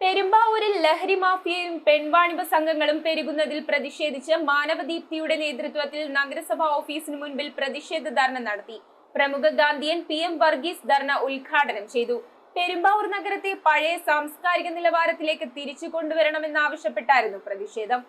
പെരുമ്പാവൂരിൽ ലഹരി മാഫിയയും പെൺവാണിഭ സംഘങ്ങളും പെരുകുന്നതിൽ പ്രതിഷേധിച്ച് മാനവദീപ്തിയുടെ നേതൃത്വത്തിൽ നഗരസഭാ ഓഫീസിന് മുൻപിൽ പ്രതിഷേധ ധർണ നടത്തി. പ്രമുഖ ഗാന്ധിയൻ PM വർഗീസ് ധർണ ഉദ്ഘാടനം ചെയ്തു. പെരുമ്പാവൂർ നഗരത്തെ പഴയ സാംസ്കാരിക നിലവാരത്തിലേക്ക് തിരിച്ചു കൊണ്ടുവരണമെന്നാവശ്യപ്പെട്ടായിരുന്നു പ്രതിഷേധം.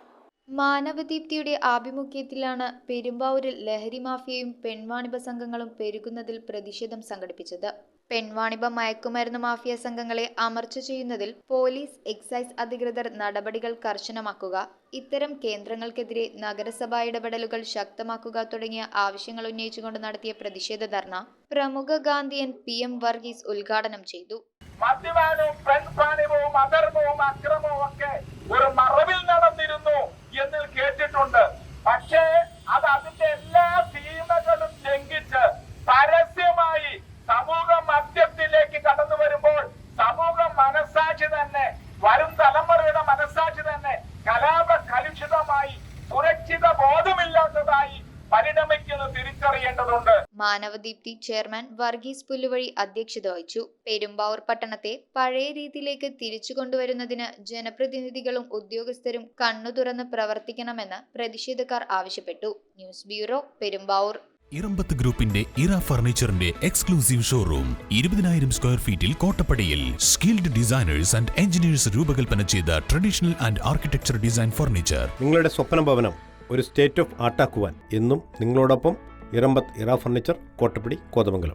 മാനവദീപ്തിയുടെ ആഭിമുഖ്യത്തിലാണ് പെരുമ്പാവൂരിൽ ലഹരി മാഫിയയും പെൺവാണിഭ സംഘങ്ങളും പെരുകുന്നതിൽ പ്രതിഷേധം സംഘടിപ്പിച്ചത്. പെൺവാണിഭ മയക്കുമരുന്ന് മാഫിയ സംഘങ്ങളെ അമർച്ച ചെയ്യുന്നതിൽ പോലീസ്, എക്സൈസ് അധികൃതർ നടപടികൾ കർശനമാക്കുക, ഇത്തരം കേന്ദ്രങ്ങൾക്കെതിരെ നഗരസഭാ ഇടപെടലുകൾ ശക്തമാക്കുക തുടങ്ങിയ ആവശ്യങ്ങൾ ഉന്നയിച്ചുകൊണ്ട് നടത്തിയ പ്രതിഷേധ ധർണ പ്രമുഖ ഗാന്ധിയൻ PM വർഗീസ് ഉദ്ഘാടനം ചെയ്തു. മദ്യപാനവും പെൺവാണിഭവും അധർമ്മവും അക്രമവും ഒക്കെ ഒരു മറവിൽ നടന്നിരുന്നു എന്ന് കേട്ടിട്ടുണ്ട്. പക്ഷേ അത് അതിന്റെ എല്ലാ സീമകളും ലംഘിച്ച് പരസ്യമായി സമൂഹ മധ്യത്തിലേക്ക് കടന്നു വരുമ്പോൾ സമൂഹ മനസാക്ഷി തന്നെ, വരും തലമുറയുടെ മനസാക്ഷി തന്നെ കലാപ കലുഷിതമായി, സുരക്ഷിത ബോധമില്ലാത്തതായി പരിണമിക്കുന്നത് തിരിച്ചറിയേണ്ടതുണ്ട്. മാനവദീപ്തി ചെയർമാൻ വർഗീസ് പുല്ലുവഴി അധ്യക്ഷത വഹിച്ചു. പെരുമ്പാവൂർ പട്ടണത്തെ പഴയ രീതിയിലേക്ക് തിരിച്ചു കൊണ്ടുവരുന്നതിന് ജനപ്രതിനിധികളും ഉദ്യോഗസ്ഥരും കണ്ണു തുറന്ന് പ്രവർത്തിക്കണമെന്ന് പ്രതിഷേധക്കാർ ആവശ്യപ്പെട്ടു. News bureau, Perumbavoor. ഇറമ്പത്ത് ഗ്രൂപ്പിന്റെ ഇറ ഫർണിച്ചറിന്റെ എക്സ്ക്ലൂസീവ് ഷോറൂം 20,000 സ്ക്വയർ ഫീറ്റിൽ കോട്ടപ്പടിയിൽ. സ്കിൽഡ് ഡിസൈനേഴ്സ് ആൻഡ് എഞ്ചിനീയേഴ്സ് രൂപകൽപ്പന ചെയ്ത traditional and architecture design furniture. നിങ്ങളുടെ സ്വപ്ന ഭവനം ഒരു സ്റ്റേറ്റ് ഓഫ് ആർട്ടാക്കുവാൻ എന്നും നിങ്ങളോടൊപ്പം ഇറമ്പത്ത് ഇറ ഫർണിച്ചർ, കോട്ടപ്പടി, കോതമംഗലം.